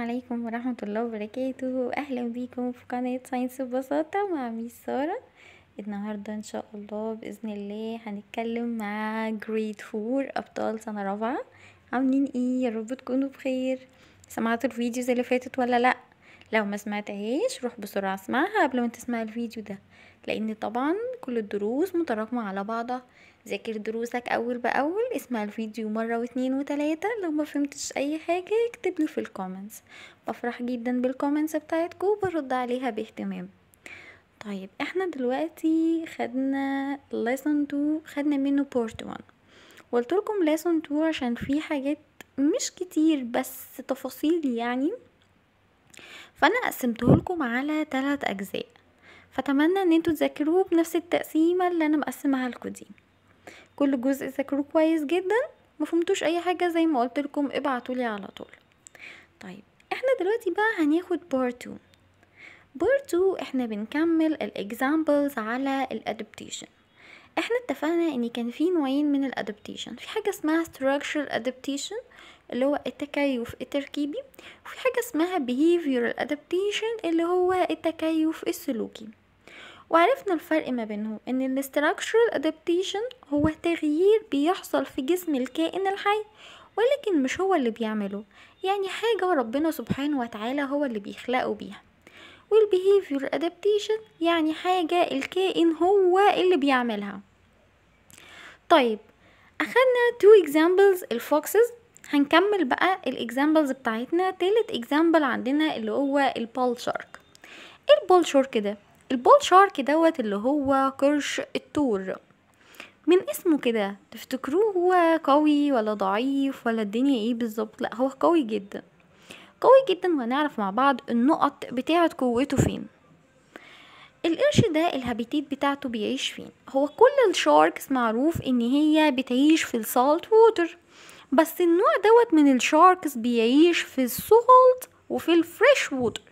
عليكم ورحمة الله وبركاته. أهلا بيكم في قناة ساينس ببساطة مع ميس سارة. النهاردة إن شاء الله بإذن الله هنتكلم مع جريد 4 أبطال سنة رابعة. عاملين ايه؟ يا رب تكونوا بخير. سمعتوا الفيديوز اللي فاتت ولا لأ؟ لو ما سمعتهاش روح بسرعة اسمعها قبل ما تسمع الفيديو ده، لأن طبعا كل الدروس متراكمة على بعضها. ذاكر دروسك أول بأول، اسمع الفيديو مرة واتنين وتلاتة. لو ما فهمتش أي حاجة اكتب لي في الكومنتس، بفرح جدا بالكومنتس بتاعتكم وبرد عليها باهتمام. طيب احنا دلوقتي خدنا lesson 2، خدنا منه part 1، وقلت لكم lesson 2 عشان فيه حاجات مش كتير بس تفاصيل يعني، فانا قسمته لكم على 3 اجزاء، فتمنى ان انتوا تذاكروه بنفس التقسيمه اللي انا مقسمها لكم دي. كل جزء ذاكروه كويس جدا. ما فهمتوش اي حاجه زي ما قلت لكم ابعتولي على طول. طيب احنا دلوقتي بقى هناخد part 2. part 2 احنا بنكمل الاكزامبلز على الادابتيشن. احنا اتفقنا ان كان في نوعين من الادابتيشن، في حاجه اسمها structural adaptation اللي هو التكيف التركيبي، وفي حاجه اسمها behavioral adaptation اللي هو التكيف السلوكي. وعرفنا الفرق ما بينهم، ان structural adaptation هو تغيير بيحصل في جسم الكائن الحي ولكن مش هو اللي بيعمله، يعني حاجة ربنا سبحانه وتعالى هو اللي بيخلقه بيها. والbehavioral adaptation يعني حاجة الكائن هو اللي بيعملها. طيب اخدنا 2 examples الفوكسز، هنكمل بقى الاكزامبلز بتاعتنا. تالت اكزامبل عندنا اللي هو البول شارك. ايه البول شارك ده؟ البول شارك دوت اللي هو قرش الثور. من اسمه كده تفتكروه هو قوي ولا ضعيف ولا الدنيا ايه بالظبط؟ لا، هو قوي جدا، قوي جدا، وهنعرف مع بعض النقط بتاعه قوته فين. القرش ده الهابيتيت بتاعته بيعيش فين؟ هو كل الشاركس معروف ان هي بتعيش في السالت ووتر، بس النوع دوت من الشاركس بيعيش في السولت وفي الفريش ووتر،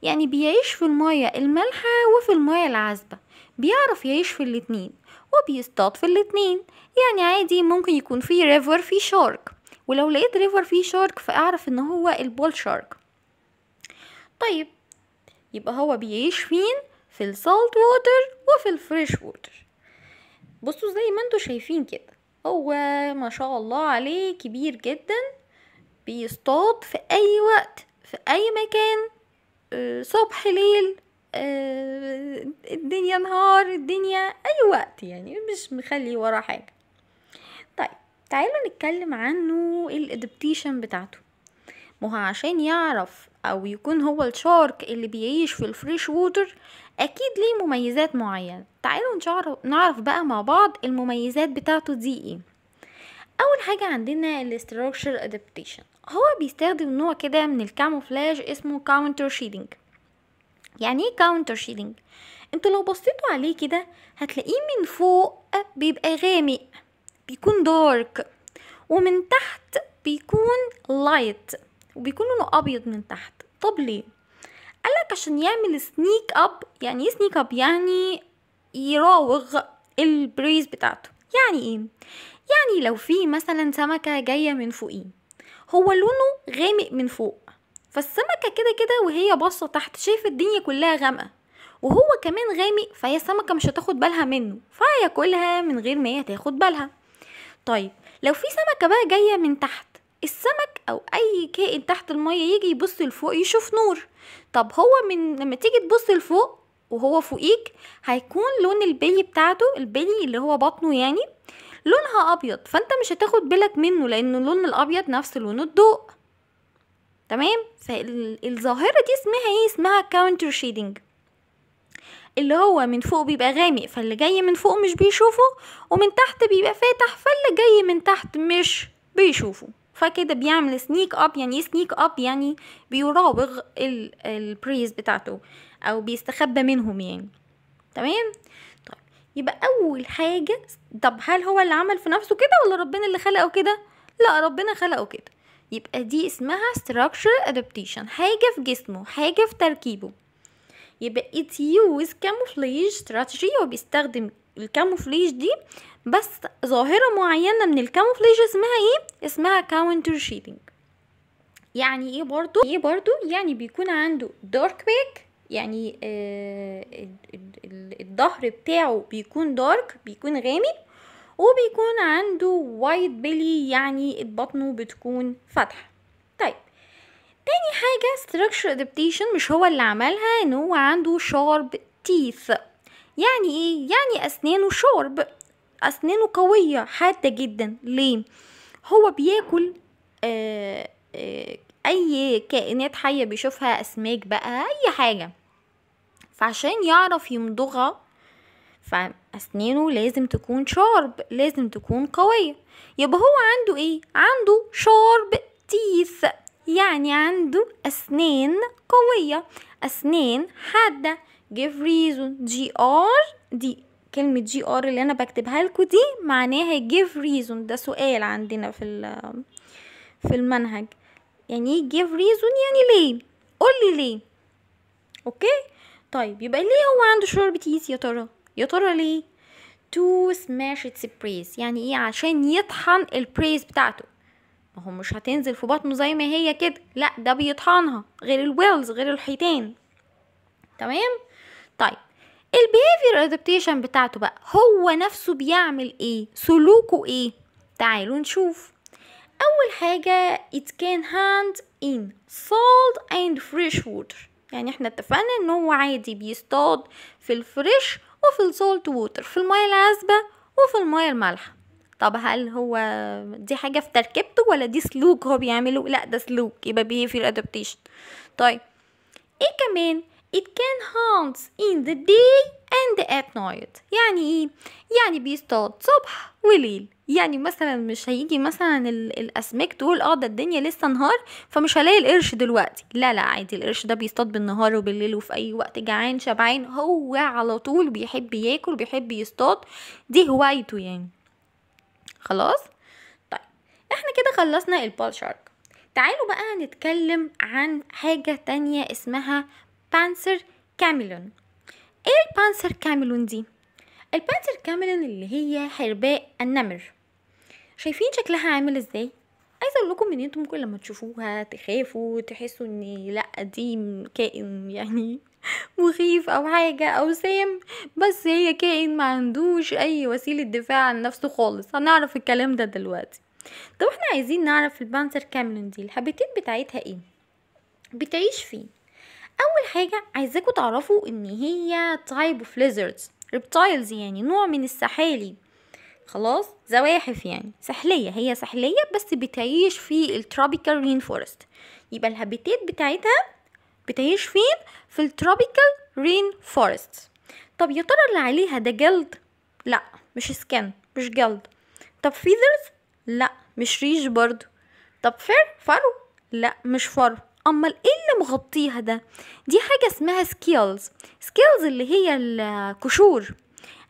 يعني بيعيش في المياه المالحة وفي المياه العذبة، بيعرف يعيش في الاتنين وبيصطاد في الاتنين. يعني عادي ممكن يكون في ريفر في شارك، ولو لقيت ريفر في شارك فاعرف ان هو البول شارك. طيب يبقى هو بيعيش فين؟ في السالت ووتر وفي الفريش ووتر. بصوا زي ما انتوا شايفين كده، هو ما شاء الله عليه كبير جدا، بيصطاد في اي وقت في اي مكان، صبح ليل، الدنيا نهار، الدنيا اي وقت، يعني مش مخلي ورا حاجة. طيب تعالوا نتكلم عنه الادابتيشن بتاعته. ما هو عشان يعرف او يكون هو الشارك اللي بيعيش في الفريش ووتر اكيد ليه مميزات معينة. تعالوا نعرف بقى مع بعض المميزات بتاعته دي ايه. اول حاجة عندنا الاستراكشر ادابتيشن، هو بيستخدم نوع كده من الكاموفلاج اسمه كاونتر شيدنج. يعني ايه كاونتر شيدنج؟ انتوا لو بصيتوا عليه كده هتلاقيه من فوق بيبقى غامق، بيكون دارك، ومن تحت بيكون لايت، وبيكون لونه ابيض من تحت. طب ليه؟ قالك عشان يعمل سنيك اب. يعني ايه سنيك اب؟ يعني يراوغ البريز بتاعته. يعني ايه؟ يعني لو في مثلا سمكة جاية من فوقيه، هو لونه غامق من فوق، فالسمكة كده كده وهي باصة تحت شايفة الدنيا كلها غامقة، وهو كمان غامق، فهي السمكة مش هتاخد بالها منه فهياكلها من غير ما هي تاخد بالها. طيب لو في سمكة بقى جاية من تحت، السمك او اي كائن تحت المية يجي يبص لفوق يشوف نور. طب هو من لما تيجي تبص لفوق وهو فوقيك هيكون لون البلي بتاعته، البلي اللي هو بطنه يعني، لونها ابيض، فانت مش هتاخد بالك منه لان اللون الابيض نفس لون الضوء. تمام؟ فالظاهرة دي اسمها ايه؟ اسمها كاونتر شيدنج، اللي هو من فوق بيبقى غامق فاللي جاي من فوق مش بيشوفه، ومن تحت بيبقى فاتح فاللي جاي من تحت مش بيشوفه، فكده بيعمل سنيك اب. يعني سنيك اب يعني بيراوغ البريز بتاعته او بيستخبى منهم يعني. تمام؟ طيب يبقى اول حاجة، طب هل هو اللي عمل في نفسه كده ولا ربنا اللي خلقه كده؟ لا، ربنا خلقه كده. يبقى دي اسمها structural adaptation، حاجة في جسمه، حاجة في تركيبه. يبقى it use camouflage strategy، هو بيستخدم الكاموفليج دي، بس ظاهرة معينة من الكاموفليج اسمها ايه؟ اسمها counter shading. يعني ايه برضو يعني بيكون عنده دارك باك، يعني الظهر بتاعه بيكون دارك، بيكون غامق، وبيكون عنده وايت بيلي يعني بطنه بتكون فاتحة. طيب تاني حاجة structure adaptation مش هو اللي عملها، ان هو عنده sharp teeth. يعني ايه؟ يعني اسنانه شارب، اسنانه قوية حادة جدا. ليه؟ هو بياكل اي كائنات حية بيشوفها، اسماك بقى، اي حاجة، فعشان يعرف يمضغها فأسنانه لازم تكون شارب، لازم تكون قوية. يبقى هو عنده ايه؟ عنده شارب تيث، يعني عنده أسنان قوية، أسنان حادة. give reason دي كلمة اللي أنا بكتبها لكم دي معناها give reason. ده سؤال عندنا في المنهج. يعني ايه give reason؟ يعني ليه، قولي ليه. اوكي طيب يبقى ليه هو عنده شارب تيث يا ترى؟ يا ترى ليه؟ to smash its prey، يعني ايه؟ عشان يطحن البريز بتاعته. ما هو مش هتنزل في بطنه زي ما هي كده، لا ده بيطحنها، غير الويلز، غير الحيتان. تمام. طيب البيهيفير ادابتيشن بتاعته بقى هو نفسه بيعمل ايه؟ سلوكه ايه؟ تعالوا نشوف. اول حاجة it can hunt in salt and fresh water، يعني احنا اتفقنا ان هو عادي بيصطاد في الفريش وفي السولت ووتر، في المياه العذبة وفي المياه المالحة. طب هل هو دي حاجة في تركيبته ولا دي سلوك هو بيعمله؟ لا ده سلوك، يبقى behavior adaptation. طيب ايه كمان؟ it can hunt in the day and at night، يعني ايه؟ يعني بيصطاد صبح وليل. يعني مثلا مش هيجي مثلا الاسماك تقول ده الدنيا لسه نهار فمش هلاقي القرش دلوقتي، لا عادي، القرش ده بيصطاد بالنهار وبالليل وفي اي وقت، جعان شبعان، هو على طول بيحب ياكل، بيحب يصطاد، دي هوايته يعني. خلاص. طيب احنا كده خلصنا البال شارك. تعالوا بقى نتكلم عن حاجة تانية اسمها بانسر كاميلون. ايه البانسر كاميلون دي؟ البانسر كاميلون اللي هي حرباء النمر. شايفين شكلها عامل ازاي؟ عايزه اقول لكم ان انتم ممكن لما تشوفوها تخافوا، تحسوا ان لا دي كائن يعني مخيف او حاجه او سام، بس هي كائن ما عندوش اي وسيله دفاع عن نفسه خالص. هنعرف الكلام ده دلوقتي. طب احنا عايزين نعرف البانسر كاميلون دي الهابيتات بتاعتها ايه، بتعيش فين. اول حاجه عايزاكم تعرفوا ان هي type of lizards reptiles، يعني نوع من السحالي. خلاص، زواحف يعني سحلية، هي سحلية بس بتعيش في التروبيكال رين فورست. يبقى الهابيتات بتاعتها بتعيش فين؟ في التروبيكال رين فورست. طب يا ترى اللي عليها ده جلد؟ لا مش سكن، مش جلد. طب فيذرز؟ لا مش ريش برضو. طب فرو؟ لا مش فرو. امال ايه اللي مغطيها ده؟ دي حاجة اسمها سكيلز اللي هي القشور.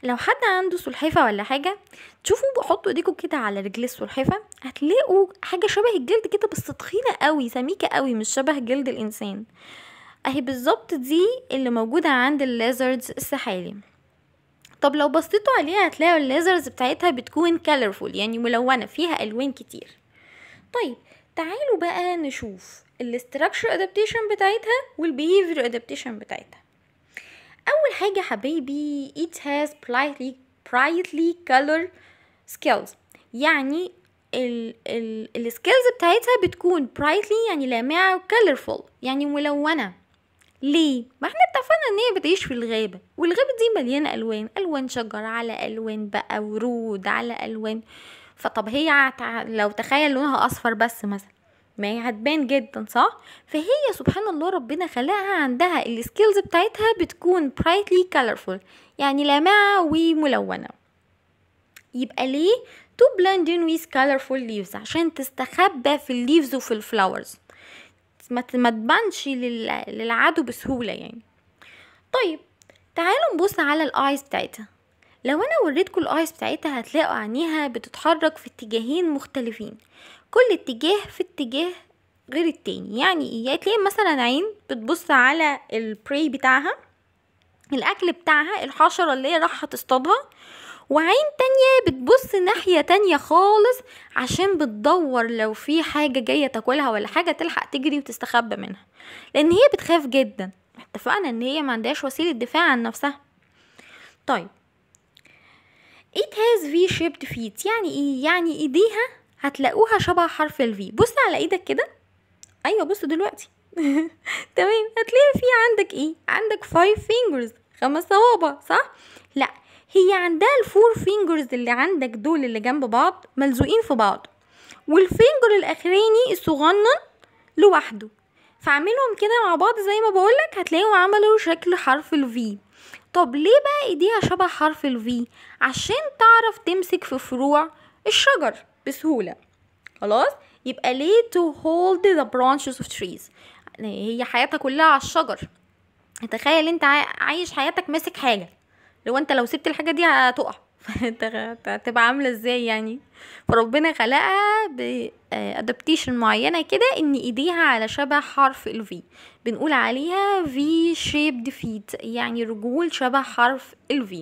لو حد عنده سلحفة ولا حاجة، تشوفوا بحطوا ايديكم كده على رجل السلحفة، هتلاقوا حاجة شبه الجلد كده بس تخينة قوي، سميكة قوي، مش شبه جلد الانسان. اهي بالظبط دي اللي موجودة عند الليزردز السحالي. طب لو بصيتوا عليها هتلاقوا الليزردز بتاعتها بتكون كالرفول، يعني ملونة، فيها الوان كتير. طيب تعالوا بقى نشوف الاستراكشر ادابتيشن بتاعتها والبيهيفير ادابتيشن بتاعتها. اول حاجه حبايبي it has brightly color scales، يعني السكيلز بتاعتها بتكون brightly يعني لامعه، colorful يعني ملونه. ليه؟ ما احنا اتفقنا ان هي بتعيش في الغابه، والغابه دي مليانه الوان شجر على الوان بقى، ورود على الوان. فطب هي لو تخيل لونها اصفر بس مثلا، ما هي هتبان جدا صح؟ فهي سبحان الله ربنا خلقها عندها السكيلز بتاعتها بتكون brightly colorful يعني لامعة وملونة. يبقى ليه؟ to blend in with colorful leaves، عشان تستخبى في الليفز وفي الفلاورز، ما تبانش للعدو بسهولة يعني. طيب تعالوا نبص على الايز بتاعتها. لو انا وريتكم الايز بتاعتها هتلاقوا عينيها بتتحرك في اتجاهين مختلفين، كل اتجاه في اتجاه غير التاني. يعني ايه؟ يعني تلاقي مثلا عين بتبص على البري بتاعها، الاكل بتاعها، الحشرة اللي هي راح تصطادها، وعين تانية بتبص ناحية تانية خالص عشان بتدور لو في حاجة جاية تاكلها ولا حاجة تلحق تجري وتستخبى منها، لان هي بتخاف جدا. اتفقنا ان هي ما عندهاش وسيلة دفاع عن نفسها. طيب it has V-shaped feet يعني ايه؟ يعني ايديها هتلاقوها شبه حرف ال V. بص على ايدك كده. ايوه بص دلوقتي. تمام، هتلاقي في عندك ايه؟ عندك 5 fingers، 5 صوابع، صح؟ لا، هي عندها الفور فينجرز اللي عندك دول اللي جنب بعض ملزوقين في بعض، والفينجر الاخراني الصغنن لوحده، فاعملهم كده مع بعض زي ما بقولك هتلاقيهم عملوا شكل حرف الفي. طب ليه بقى ايديها شبه حرف الفي؟ عشان تعرف تمسك في فروع الشجر بسهولة. خلاص، يبقى ليه to hold the branches of trees، هي حياتها كلها على الشجر. تخيل انت عايش حياتك ماسك حاجة، لو سبت الحاجة دي هتقع. فانت هتبقى عاملة ازاي يعني؟ فربنا خلقها بادابتيشن معينة كده ان ايديها على شبه حرف ال V، بنقول عليها V shaped feet، يعني رجول شبه حرف ال V.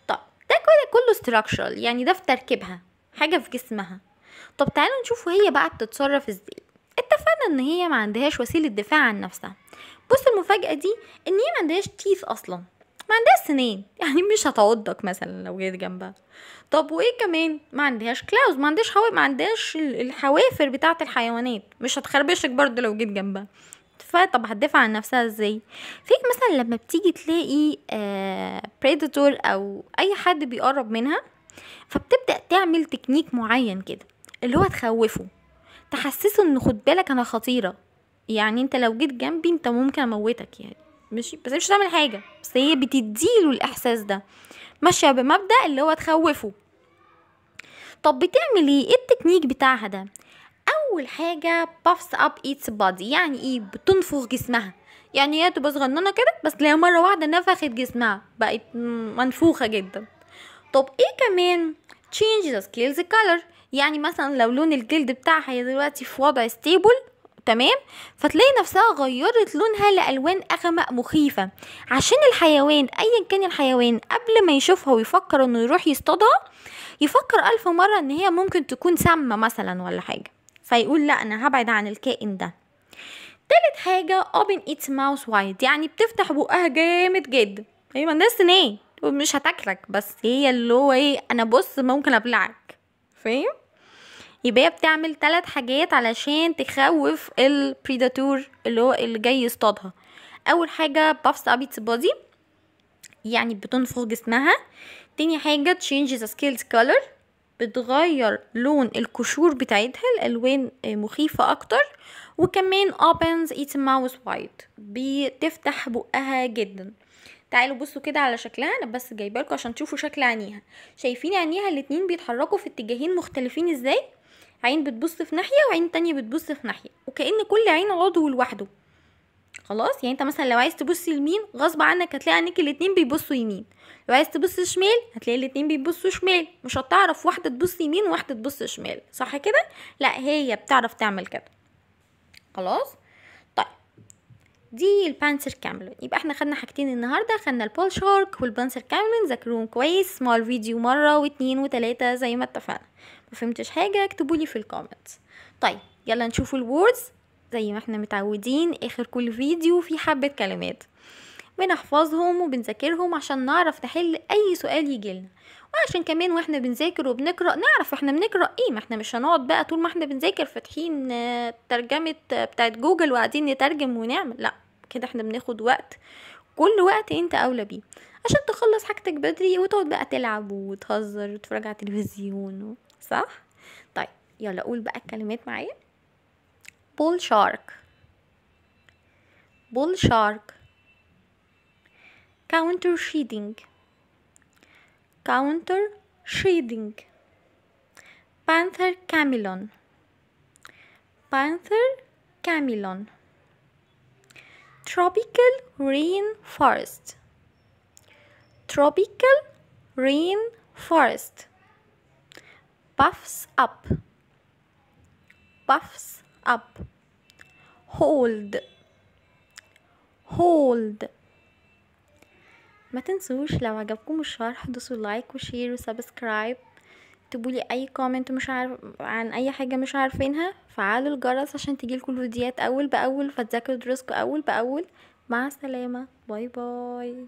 طب ده كله structural، يعني ده في تركيبها، حاجة في جسمها. طب تعالوا نشوف هي بقى بتتصرف ازاي. اتفقنا ان هي ما عندهاش وسيلة دفاع عن نفسها. بص المفاجأة دي ان هي ما عندهاش تيث اصلا، ما عندهاش سنين، يعني مش هتعضك مثلا لو جيت جنبها. طب وايه كمان؟ ما عندهاش كلاوز، ما عندهاش الحوافر بتاعة الحيوانات، مش هتخربشك برضه لو جيت جنبها. طب هتدافع عن نفسها ازاي؟ فيك مثلا لما بتيجي تلاقي بريداتور او اي حد بيقرب منها، فبتبدأ تعمل تكنيك معين كده اللي هو تخوفه، تحسسه ان خد بالك انا خطيرة، يعني انت لو جيت جنبي انت ممكن اموتك يعني، بس مش هتعمل حاجة، بس هي بتديله الاحساس ده، ماشية بمبدأ اللي هو تخوفه. طب بتعمل ايه التكنيك بتاعها ده؟ اول حاجة puffs up its body، يعني ايه؟ بتنفخ جسمها، يعني هي تبقى صغننة كده بس تلاقيها مرة واحدة نفخت جسمها بقت منفوخة جدا. طب ايه كمان؟ change the scales color، يعني مثلا لو لون الجلد بتاعها هي دلوقتي في وضع stable، تمام، فتلاقي نفسها غيرت لونها لألوان أغمق مخيفة، عشان الحيوان أيا كان الحيوان قبل ما يشوفها ويفكر انه يروح يصطادها، يفكر 1000 مرة ان هي ممكن تكون سامة مثلا ولا حاجة، فيقول لا انا هبعد عن الكائن ده. تالت حاجة open its mouth wide، يعني بتفتح بقها جامد جدا، هي ما الناس ايه مش هتاكلك، بس هي اللي هو ايه، انا بص ممكن ابلعك، فاهم؟ يبقى هي بتعمل 3 حاجات علشان تخوف البريداتور اللي هو اللي جاي يصطادها. اول حاجة puffs up its body، يعني بتنفخ جسمها. تاني حاجة change the scales color، بتغير لون القشور بتاعتها الالوان مخيفة اكتر. وكمان opens its mouth wide، بتفتح بقها جدا. تعالوا بصوا كده على شكلها، انا بس جايبالكوا عشان تشوفوا شكل عينيها. شايفين عينيها الاتنين بيتحركوا في اتجاهين مختلفين ازاي؟ عين بتبص في ناحية وعين تانية بتبص في ناحية، وكأن كل عين عضو لوحده. خلاص، يعني انت مثلا لو عايز تبص يمين غصب عنك هتلاقي عينيك الاتنين بيبصوا يمين، لو عايز تبص شمال هتلاقي الاتنين بيبصوا شمال، مش هتعرف واحدة تبص يمين وواحدة تبص شمال، صح كده؟ لا، هي بتعرف تعمل كده. خلاص، طيب دي البانسر كاملون. يبقى احنا خدنا حاجتين النهارده، خدنا البول شارك والبانسر كاملون، ذاكروهم كويس، اسمعوا الفيديو مره واتنين وتلاته زي ما اتفقنا. ما فهمتش حاجه اكتبولي في الكومنتس. طيب يلا نشوف الوردز زي ما احنا متعودين، اخر كل فيديو في حبه كلمات بنحفظهم وبنذاكرهم عشان نعرف نحل اي سؤال يجيلنا، وعشان كمان واحنا بنذاكر وبنقرا نعرف احنا بنقرا ايه. ما احنا مش هنقعد بقى طول ما احنا بنذاكر فاتحين ترجمه بتاعت جوجل وقاعدين نترجم ونعمل، لا كده احنا بناخد وقت، كل وقت انت اولى بيه، عشان تخلص حاجتك بدري وتقعد بقى تلعب وتهزر وتتفرج على التلفزيون، صح؟ طيب يلا قول بقى الكلمات معايا. bull shark، bull shark، counter shading، counter shading، panther camelon، panther camelon، tropical rain forest، tropical rain forest، puffs up، puffs up، hold، hold، ما تنسوش لو عجبكم الشرح دوسوا لايك وشير وسبسكرايب، اكتبوا لي اي كومنت مش عارف عن اي حاجه مش عارفينها، فعلوا الجرس عشان تجيلكوا الفيديوهات اول باول فتذاكروا دروسكم اول باول. مع السلامه، باي باي.